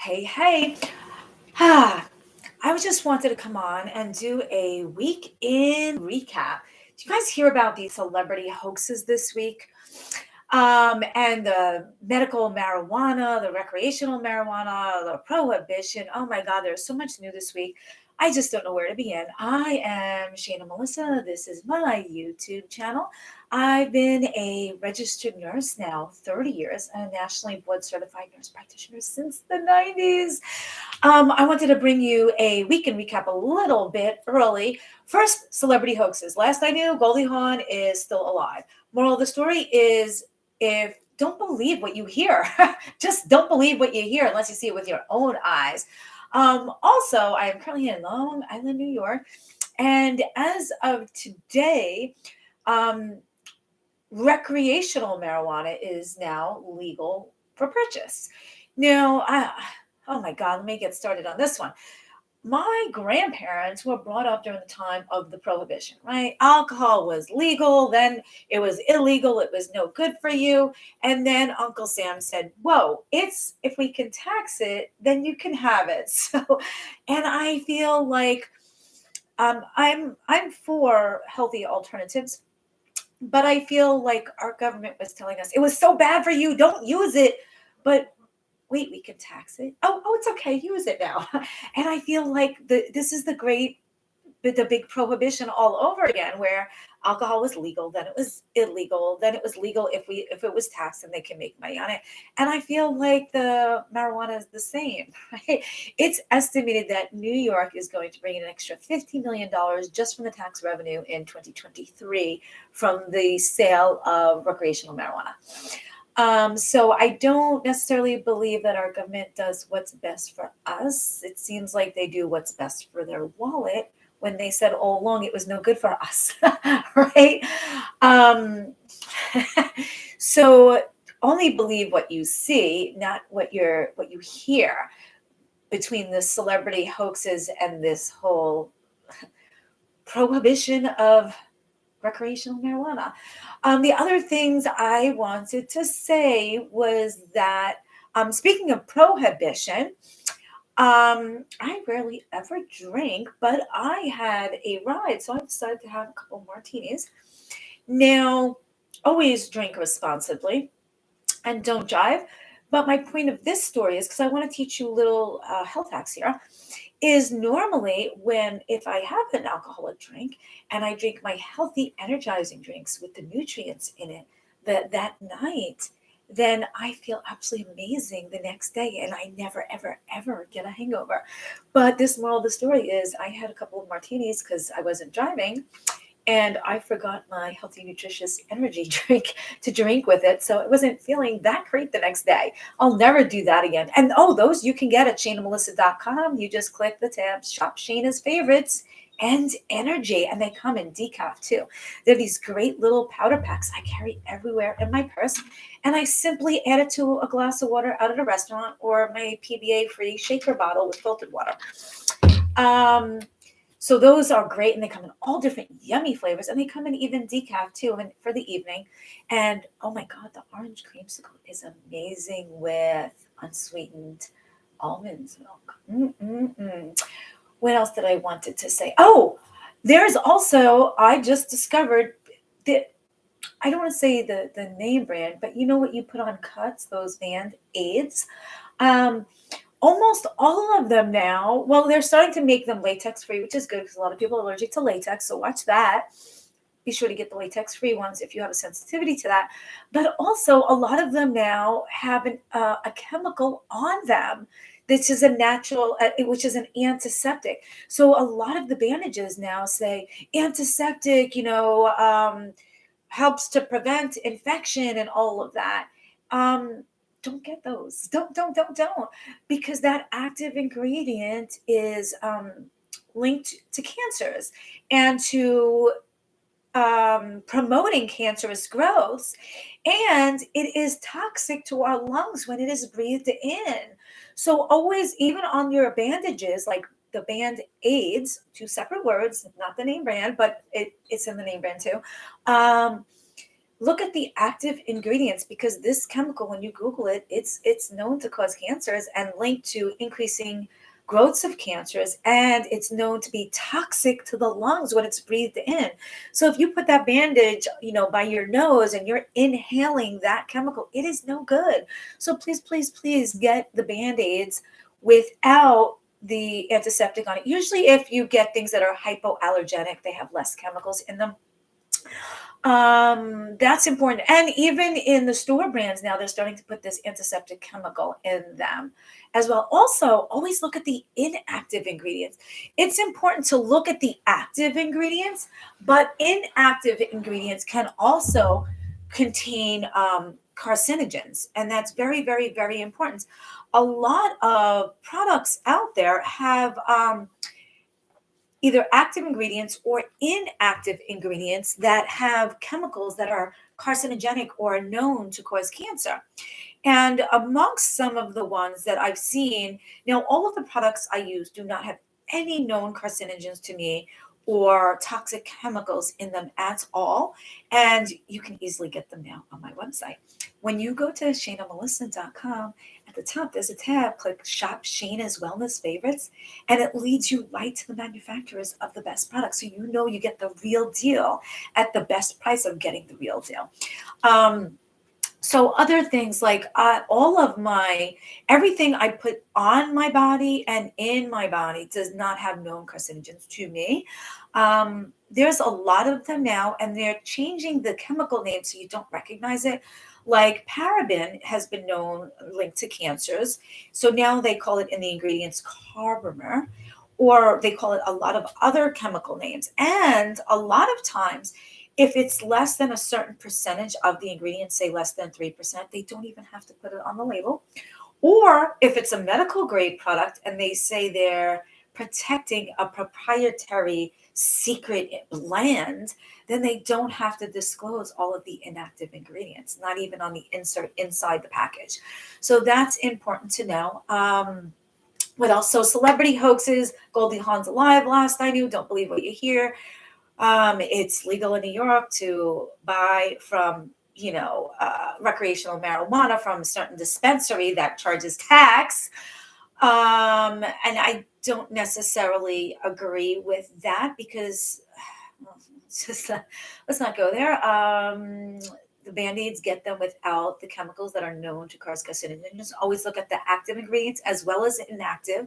Hey, hey. Ah, I just wanted to come on and do a week in recap. Did you guys hear about these celebrity hoaxes this week? And the medical marijuana, the recreational marijuana, the prohibition. Oh my God, there's so much new this week. I just don't know where to begin. I am Shana Melissa. This is my YouTube channel. I've been a registered nurse now 30 years and a nationally board certified nurse practitioner since the 90s. I wanted to bring you a weekend recap a little bit early. First, celebrity hoaxes. Last I knew, Goldie Hawn is still alive. Moral of the story is if don't believe what you hear. Just don't believe what you hear unless you see it with your own eyes. Also, I am currently in Long Island, New York, and as of today, um, recreational marijuana is now legal for purchase. Now, oh my God, let me get started on this one. My grandparents were brought up during the time of the prohibition, right? Alcohol was legal, then it was illegal, it was no good for you. And then Uncle Sam said, whoa, it's if we can tax it, then you can have it. So, and I feel like I'm for healthy alternatives, but I feel like our government was telling us it was so bad for you, don't use it. But wait, we can tax it. Oh, it's okay. Use it now. And I feel like this is the big prohibition all over again, where alcohol was legal, then it was illegal, then it was legal if it was taxed and they can make money on it. And I feel like the marijuana is the same. Right? It's estimated that New York is going to bring in an extra $50 million just from the tax revenue in 2023 from the sale of recreational marijuana. So I don't necessarily believe that our government does what's best for us. It seems like they do what's best for their wallet when they said all along it was no good for us, right? Um, so only believe what you see, not what you hear between the celebrity hoaxes and this whole prohibition of recreational marijuana. The other things I wanted to say was that, speaking of prohibition, I rarely ever drink, but I had a ride, so I decided to have a couple martinis. Now, always drink responsibly and don't drive. But my point of this story is because I want to teach you little health hacks here is normally when if I have an alcoholic drink and I drink my healthy energizing drinks with the nutrients in it that night, then I feel absolutely amazing the next day and I never ever ever get a hangover. But this moral of the story is I had a couple of martinis because I wasn't driving and I forgot my healthy, nutritious energy drink to drink with it. So I wasn't feeling that great the next day. I'll never do that again. And oh, those you can get at shanamelissa.com. You just click the tab, Shop Shana's Favorites and Energy. And they come in decaf too. They're these great little powder packs I carry everywhere in my purse. And I simply add it to a glass of water out at a restaurant or my PBA free shaker bottle with filtered water. Um, so those are great, and they come in all different yummy flavors, and they come in even decaf too, and for the evening. And oh my God, the orange creamsicle is amazing with unsweetened almond milk. Mm-mm-mm. What else did I wanted to say? Oh, there's also I just discovered that I don't want to say the name brand, but you know what you put on cuts, those band aids. Um, Almost all of them now, well, they're starting to make them latex free, which is good because a lot of people are allergic to latex. So watch that. Be sure to get the latex free ones if you have a sensitivity to that. But also, a lot of them now have a chemical on them. This is a natural, which is an antiseptic. So a lot of the bandages now say antiseptic, helps to prevent infection and all of that. Um, don't get those. Don't. Because that active ingredient is linked to cancers and to promoting cancerous growth. And it is toxic to our lungs when it is breathed in. So, always, even on your bandages, like the band aids, two separate words, not the name brand, but it's in the name brand too. Um, look at the active ingredients, because this chemical, when you Google it, it's known to cause cancers and linked to increasing growths of cancers, and it's known to be toxic to the lungs when it's breathed in. So if you put that bandage, by your nose and you're inhaling that chemical, it is no good. So please, please, please get the band-aids without the antiseptic on it. Usually if you get things that are hypoallergenic, they have less chemicals in them. That's important. And even in the store brands now, they're starting to put this antiseptic chemical in them as well. Also, always look at the inactive ingredients. It's important to look at the active ingredients, but inactive ingredients can also contain carcinogens, and that's very, very, very important. A lot of products out there have either active ingredients or inactive ingredients that have chemicals that are carcinogenic or known to cause cancer. And amongst some of the ones that I've seen, now all of the products I use do not have any known carcinogens to me or toxic chemicals in them at all. And you can easily get them now on my website. When you go to shaynamelissa.com, at the top there's a tab, click Shop Shayna's Wellness Favorites, and it leads you right to the manufacturers of the best products. So you get the real deal at the best price of getting the real deal. So other things like all of everything I put on my body and in my body does not have known carcinogens to me. There's a lot of them now, and they're changing the chemical name so you don't recognize it. Like paraben has been known linked to cancers. So now they call it in the ingredients carbomer, or they call it a lot of other chemical names. And a lot of times, if it's less than a certain percentage of the ingredients, say less than 3%, they don't even have to put it on the label. Or if it's a medical grade product and they say they're protecting a proprietary secret blend, then they don't have to disclose all of the inactive ingredients, not even on the insert inside the package. So that's important to know. What else? So celebrity hoaxes, Goldie Hawn's alive, last I knew, don't believe what you hear. It's legal in New York to buy from, recreational marijuana from a certain dispensary that charges tax. And I don't necessarily agree with that because let's not go there. The band-aids get them without the chemicals that are known to cause carcinogens. Always look at the active ingredients as well as inactive.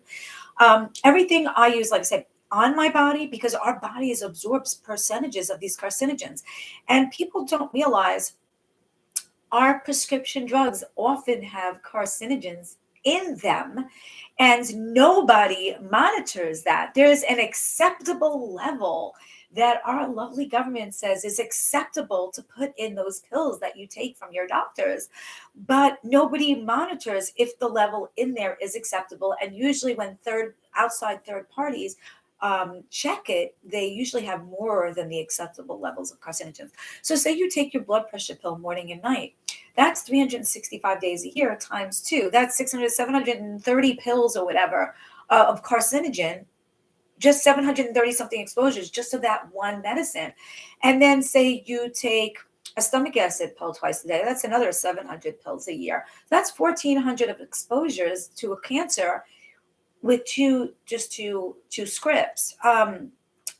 Everything I use, like I said, on my body, because our bodies absorbs percentages of these carcinogens. And people don't realize our prescription drugs often have carcinogens in them, and nobody monitors that. There's an acceptable level that our lovely government says is acceptable to put in those pills that you take from your doctors, but nobody monitors if the level in there is acceptable. And usually when outside third parties check it, they usually have more than the acceptable levels of carcinogens. So say you take your blood pressure pill morning and night. That's 365 days a year times two. That's 600, 730 pills or whatever of carcinogen, just 730 something exposures just to that one medicine. And then say you take a stomach acid pill twice a day. That's another 700 pills a year. That's 1,400 of exposures to a cancer with two scripts. And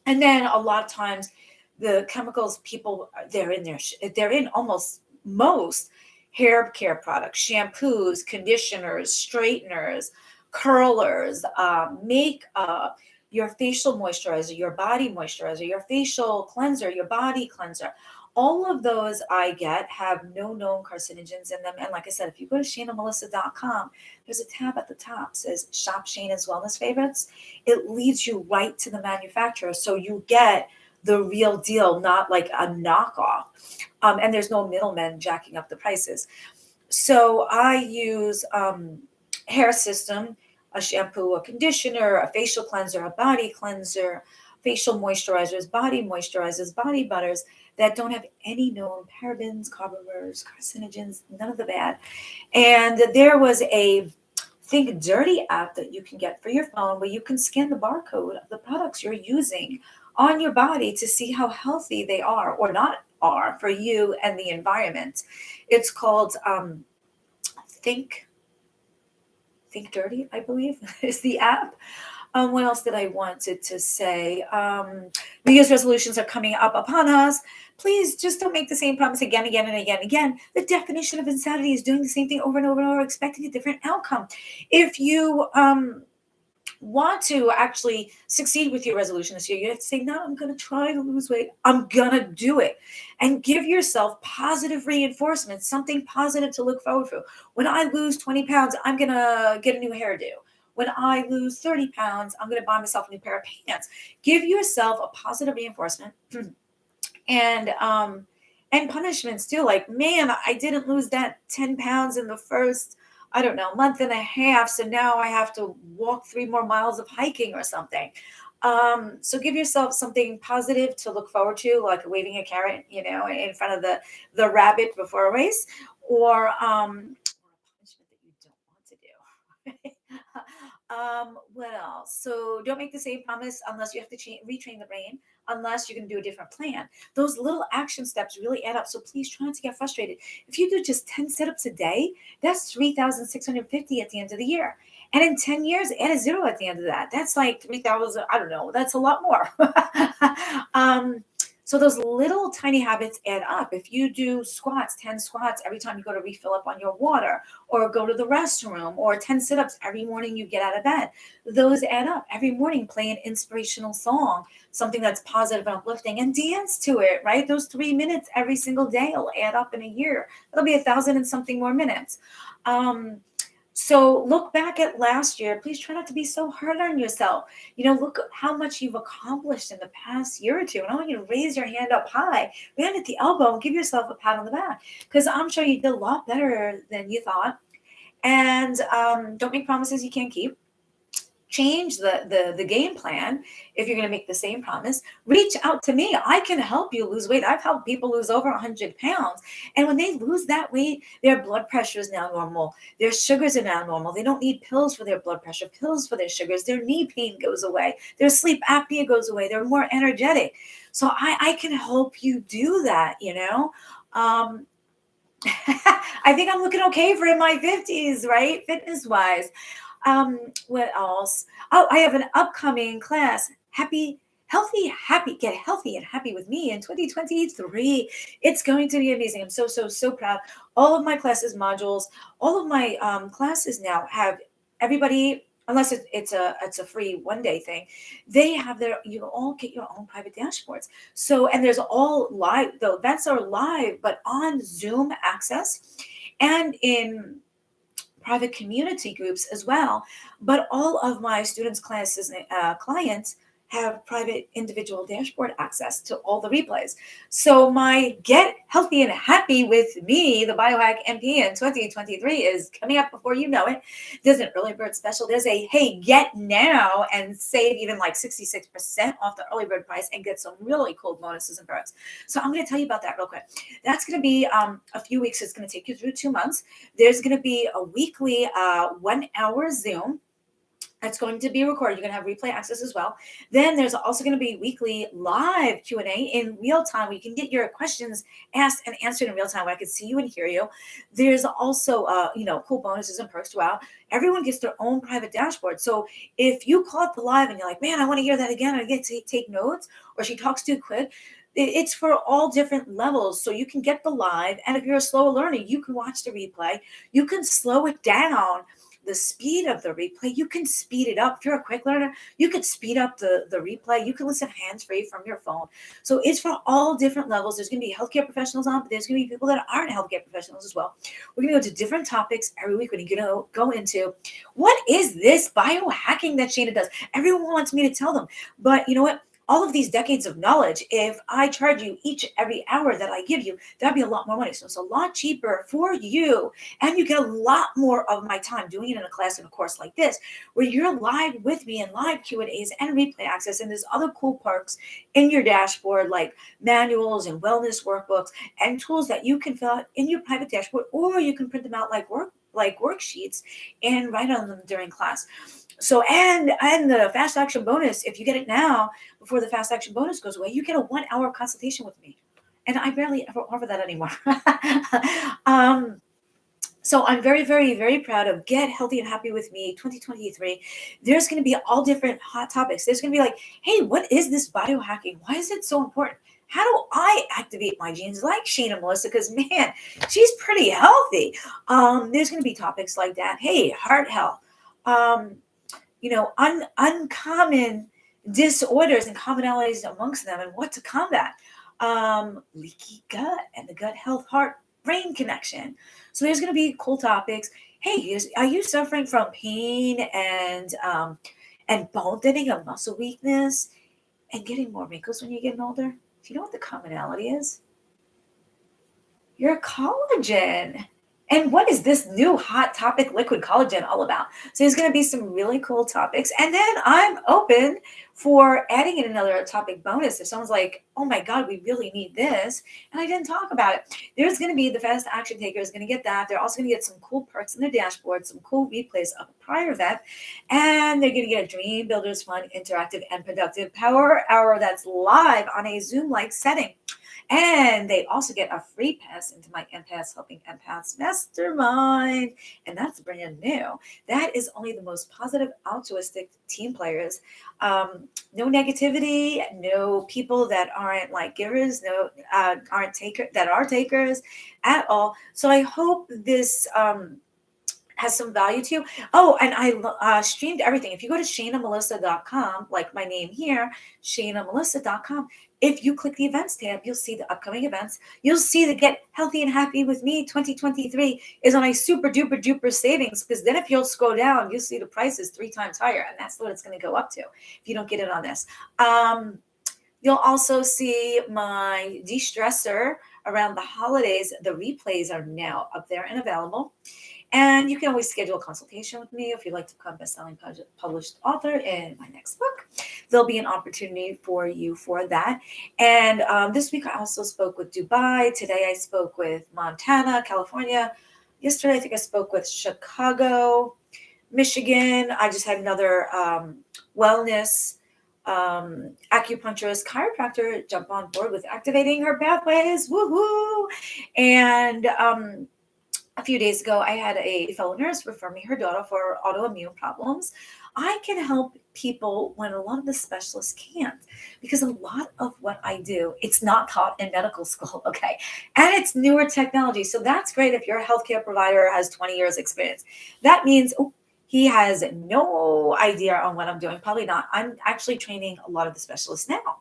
then a lot of times the chemicals they're in almost most hair care products, shampoos, conditioners, straighteners, curlers, makeup, your facial moisturizer, your body moisturizer, your facial cleanser, your body cleanser. All of those I get have no known carcinogens in them. And like I said, if you go to shaynamelissa.com, there's a tab at the top that says Shop Shayna's Wellness Favorites. It leads you right to the manufacturer. So you get the real deal, not like a knockoff. And there's no middlemen jacking up the prices. So I use hair system, a shampoo, a conditioner, a facial cleanser, a body cleanser, facial moisturizers, body butters that don't have any known parabens, carbomers, carcinogens, none of the bad. And there was a Think Dirty app that you can get for your phone where you can scan the barcode of the products you're using on your body to see how healthy they are or not are for you and the environment. It's called Think Think Dirty, I believe, is the app. What else did I wanted to say? New Year's resolutions are coming up upon us. Please just don't make the same promise again, again, and again, again. The definition of insanity is doing the same thing over and over and over, expecting a different outcome. If you want to actually succeed with your resolution this year, you have to say, no, I'm going to try to lose weight. I'm going to do it. And give yourself positive reinforcement, something positive to look forward to. When I lose 20 pounds, I'm going to get a new hairdo. When I lose 30 pounds, I'm going to buy myself a new pair of pants. Give yourself a positive reinforcement and punishments too. Like, man, I didn't lose that 10 pounds in the first, I don't know, month and a half. So now I have to walk 3 more miles of hiking or something. So give yourself something positive to look forward to, like waving a carrot, in front of the rabbit before a race, or punishment that you don't want to do. What else? So don't make the same promise unless you have to retrain the brain, unless you're going to do a different plan. Those little action steps really add up. So please try not to get frustrated. If you do just 10 sit-ups a day, that's 3,650 at the end of the year. And in 10 years, add a zero at the end of that. That's like 3,000. I don't know. That's a lot more. So those little tiny habits add up. If you do 10 squats every time you go to refill up on your water, or go to the restroom, or 10 sit-ups every morning you get out of bed, those add up. Every morning, play an inspirational song, something that's positive and uplifting, and dance to it, right? Those 3 minutes every single day will add up in a year. That'll be 1,000 and something more minutes. So look back at last year. Please try not to be so hard on yourself. Look at how much you've accomplished in the past year or two. And I want you to raise your hand up high, hand at the elbow, and give yourself a pat on the back, because I'm sure you did a lot better than you thought. And don't make promises you can't keep. Change the game plan if you're going to make the same promise. Reach out to me. I can help you lose weight. I've helped people lose over 100 pounds. And when they lose that weight, their blood pressure is now normal. Their sugars are now normal. They don't need pills for their blood pressure, pills for their sugars. Their knee pain goes away. Their sleep apnea goes away. They're more energetic. So I can help you do that, I think I'm looking okay for in my 50s, right? Fitness wise. What else? Oh, I have an upcoming class. Get healthy and happy with me in 2023. It's going to be amazing. I'm so, so, so proud. All of my classes, modules, all of my classes now have everybody, unless it's a free 1 day thing, they have you all get your own private dashboards. So, and there's all live, the events are live, but on Zoom access and in private community groups as well. But all of my students, classes, clients have private individual dashboard access to all the replays. So my Get Healthy and Happy with Me, the Biohack MP in 2023 is coming up before you know it. There's an early bird special. There's a, hey, get now and save even like 66% off the early bird price and get some really cool bonuses and perks. So I'm going to tell you about that real quick. That's going to be a few weeks. It's going to take you through 2 months. There's going to be a weekly 1 hour Zoom. That's going to be recorded. You're going to have replay access as well. Then there's also going to be weekly live Q&A in real time where you can get your questions asked and answered in real time where I can see you and hear you. There's also, cool bonuses and perks throughout. Everyone gets their own private dashboard. So if you call up the live and you're like, man, I want to hear that again, I get to take notes, or she talks too quick, it's for all different levels. So you can get the live. And if you're a slower learner, you can watch the replay. You can slow it down. The speed of the replay, you can speed it up. If you're a quick learner, you could speed up the replay. You can listen hands-free from your phone. So it's for all different levels. There's going to be healthcare professionals on, but there's going to be people that aren't healthcare professionals as well. We're going to go to different topics every week. We're going to go into, what is this biohacking that Shana does? Everyone wants me to tell them, but you know what? All of these decades of knowledge, if I charge you every hour that I give you, that'd be a lot more money. So it's a lot cheaper for you. And you get a lot more of my time doing it in a class and a course like this, where you're live with me and live Q&As and replay access. And there's other cool perks in your dashboard, like manuals and wellness workbooks and tools that you can fill out in your private dashboard, or you can print them out like worksheets and write on them during class. So, and the fast action bonus, if you get it now before the fast action bonus goes away, you get a 1 hour consultation with me. and I barely ever offer that anymore. um, so I'm very, very, very proud of Get Healthy and Happy with Me 2023. There's going to be all different hot topics. There's going to be like, hey, what is this biohacking? Why is it so important? How do I activate my genes like Shane and Melissa? Because man, she's pretty healthy. There's going to be topics like that. Hey, heart health. Um, uncommon disorders and commonalities amongst them and what to combat. Leaky gut and the gut health heart brain connection. So there's going to be cool topics. Hey, are you suffering from pain and bone thinning and muscle weakness and getting more wrinkles when you're getting older? Do you know what the commonality is? Your collagen. And what is this new hot topic, liquid collagen, all about? So there's going to be some really cool topics. And then I'm open for adding in another topic bonus. If someone's like, oh my God, we really need this, and I didn't talk about it, there's going to be the fast action taker is going to get that. They're also going to get some cool perks in their dashboard, some cool replays of a prior event. And they're going to get a Dream Builders Fun, interactive, and productive power hour that's live on a Zoom-like setting. And they also get a free pass into my Empaths Helping Empaths Mastermind. And that's brand new. That is only the most positive, altruistic team players. No negativity, no people that aren't like givers, no aren't taker that are takers at all. So I hope this has some value to you. Oh, and I streamed everything. If you go to ShaynaMelissa.com, like my name here, ShaynaMelissa.com, if you click the events tab, you'll see the upcoming events. You'll see the Get Healthy and Happy with Me 2023 is on a super duper duper savings, because then if you'll scroll down, you'll see the price is 3 times higher, and that's what it's going to go up to if you don't get it on this. You'll also see my de-stressor around the holidays. The replays are now up there and available. And you can always schedule a consultation with me if you'd like to become best-selling published author in my next book. There'll be an opportunity for you for that. And this week I also spoke with Dubai. Today I spoke with Montana, California. Yesterday I think I spoke with Chicago, Michigan. I just had another wellness acupuncturist chiropractor jump on board with activating her pathways. Woohoo! And a few days ago, I had a fellow nurse refer me her daughter for autoimmune problems. I can help people when a lot of the specialists can't, because a lot of what I do, it's not taught in medical school, okay? And it's newer technology. So that's great if your healthcare provider has 20 years experience. That means, he has no idea on what I'm doing. Probably not. I'm actually training a lot of the specialists now.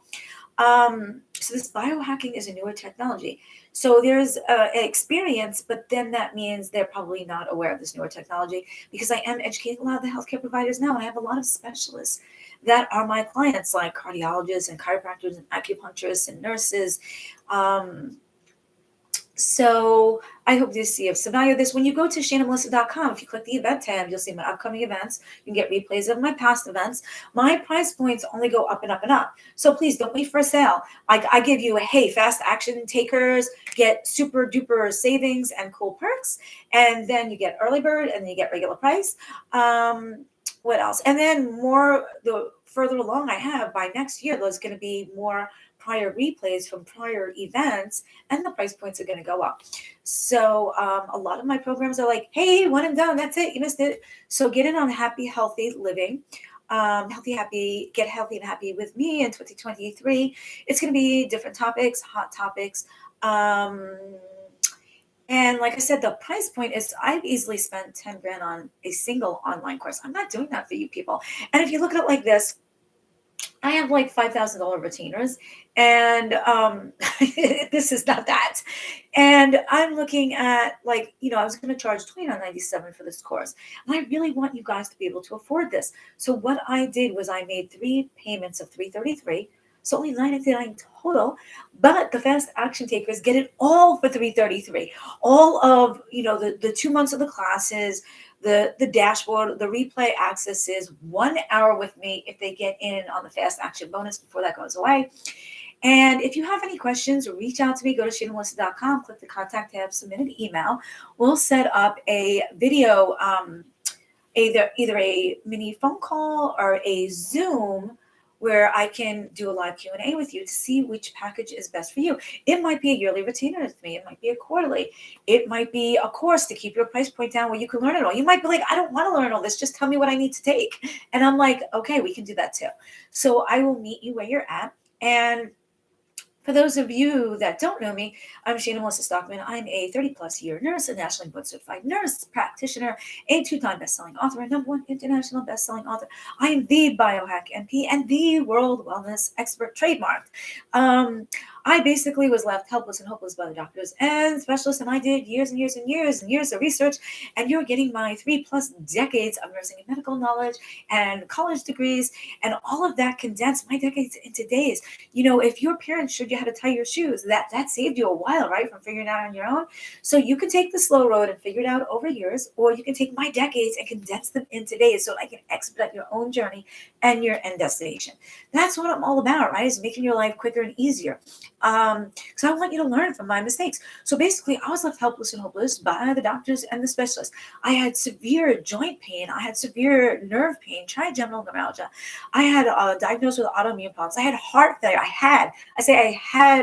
So this biohacking is a newer technology. So there's experience, but then that means they're probably not aware of this newer technology, because I am educating a lot of the healthcare providers now, and I have a lot of specialists that are my clients, like cardiologists and chiropractors and acupuncturists and nurses. So I hope to see some value of this. When you go to ShaynaMelissa.com, if you click the event tab, you'll see my upcoming events. You can get replays of my past events. My price points only go up and up and up. So please don't wait for a sale. I give you, hey, fast action takers, get super duper savings and cool perks. And then you get early bird, and then you get regular price. What else? And then the further along I have, by next year, there's going to be more prior replays from prior events, and the price points are going to go up. So a lot of my programs are like, hey, one and done, that's it, you missed it. So get in on Happy Healthy Living, Get Healthy and Happy with me in 2023. It's going to be different topics, hot topics. And like I said, the price point is, I've easily spent 10 grand on a single online course. I'm not doing that for you people. And if you look at it like this, I have like $5,000 retainers, and this is not that. And I'm looking at, like, I was going to charge $29.97 for this course, and I really want you guys to be able to afford this. So what I did was I made 3 payments of $333, so only $9.99 total. But the fast action takers get it all for $333. All of the 2 months of the classes, the dashboard, the replay access is 1 hour with me if they get in on the fast action bonus before that goes away. And if you have any questions, reach out to me. Go to ShaynaMelissa.com, click the contact tab, submit an email. We'll set up a video, either a mini phone call or a Zoom where I can do a live Q&A with you to see which package is best for you. It might be a yearly retainer with me. It might be a quarterly. It might be a course to keep your price point down where you can learn it all. You might be like, I don't want to learn all this. Just tell me what I need to take. And I'm like, okay, we can do that too. So I will meet you where you're at. And for those of you that don't know me, I'm Shana Melissa Stockman. I'm a 30-plus year nurse, a nationally board certified nurse practitioner, a two-time best-selling author, a #1 international best-selling author. I am the biohack MP and the world wellness expert trademarked. I basically was left helpless and hopeless by the doctors and specialists, and I did years and years and years and years of research. And you're getting my 3+ decades of nursing and medical knowledge and college degrees, and all of that condensed my decades into days. If your parents showed you how to tie your shoes, that saved you a while, right, from figuring it out on your own. So you can take the slow road and figure it out over years, or you can take my decades and condense them into days so I can expedite your own journey and your end destination. That's what I'm all about, right, is making your life quicker and easier. Because I want you to learn from my mistakes. So basically, I was left helpless and hopeless by the doctors and the specialists. I had severe joint pain. I had severe nerve pain, trigeminal neuralgia. I had diagnosed with autoimmune problems. I had heart failure. I had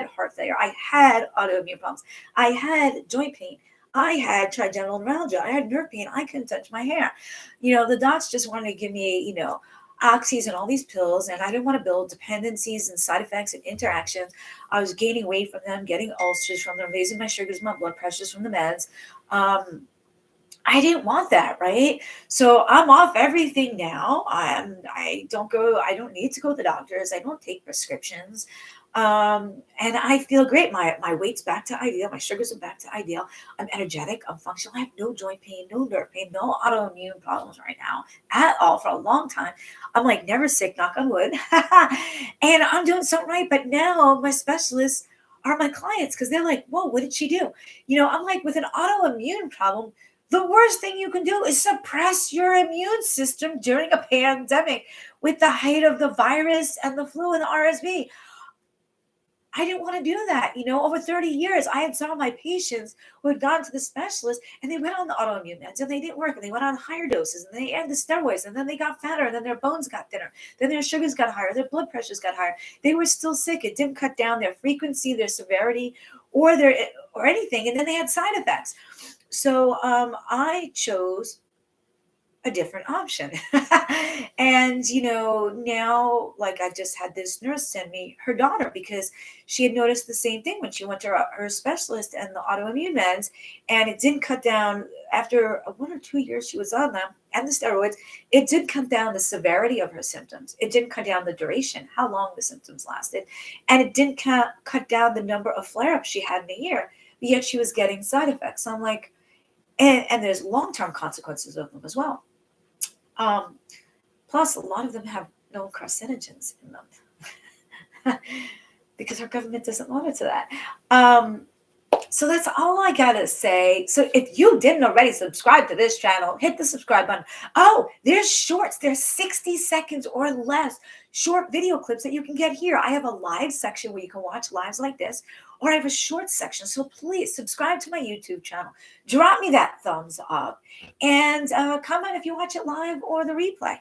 heart failure. I had autoimmune problems. I had joint pain. I had trigeminal neuralgia. I had nerve pain. I couldn't touch my hair. The docs just wanted to give me, oxys and all these pills, and I didn't want to build dependencies and side effects and interactions. I was gaining weight from them, getting ulcers from them, raising my sugars, my blood pressures from the meds. I didn't want that, right? So I'm off everything now. I don't need to go to the doctors. I don't take prescriptions. And I feel great. My weight's back to ideal. My sugars are back to ideal. I'm energetic. I'm functional. I have no joint pain, no nerve pain, no autoimmune problems right now at all for a long time. I'm like never sick, knock on wood. And I'm doing something right. But now my specialists are my clients because they're like, whoa, what did she do? I'm like, with an autoimmune problem, the worst thing you can do is suppress your immune system during a pandemic with the height of the virus and the flu and the RSV. I didn't want to do that. Over 30 years, I had some of my patients who had gone to the specialist and they went on the autoimmune meds and they didn't work, and they went on higher doses and they added the steroids, and then they got fatter, and then their bones got thinner. Then their sugars got higher, their blood pressures got higher. They were still sick. It didn't cut down their frequency, their severity, or anything. And then they had side effects. So I chose a different option. And, now, like, I just had this nurse send me her daughter because she had noticed the same thing when she went to her specialist and the autoimmune meds, and it didn't cut down after 1 or 2 years she was on them and the steroids. It did cut down the severity of her symptoms. It didn't cut down the duration, how long the symptoms lasted. And it didn't cut down the number of flare-ups she had in a year, but yet she was getting side effects. So I'm like, and there's long-term consequences of them as well. Plus, a lot of them have no carcinogens in them because our government doesn't monitor that. So that's all I gotta say. So if you didn't already subscribe to this channel, hit the subscribe button. Oh, there's shorts. There's 60 seconds or less short video clips that you can get here. I have a live section where you can watch lives like this, or I have a short section. So please subscribe to my YouTube channel. Drop me that thumbs up and comment if you watch it live or the replay.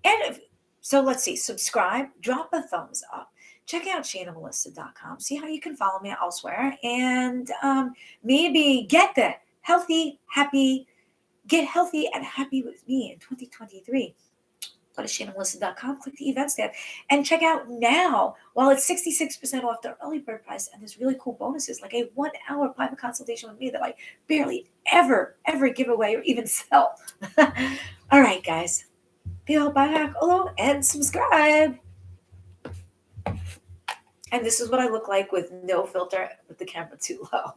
And so let's see, subscribe, drop a thumbs up. Check out shanamelissa.com. See how you can follow me elsewhere, and maybe get healthy and happy with me in 2023. Go to shanamelissa.com, click the events tab, and check out now while it's 66% off the early bird price. And there's really cool bonuses like a 1-hour private consultation with me that I barely ever give away or even sell. All right, guys. Be all biohack, hello, and subscribe. And this is what I look like with no filter, with the camera too low.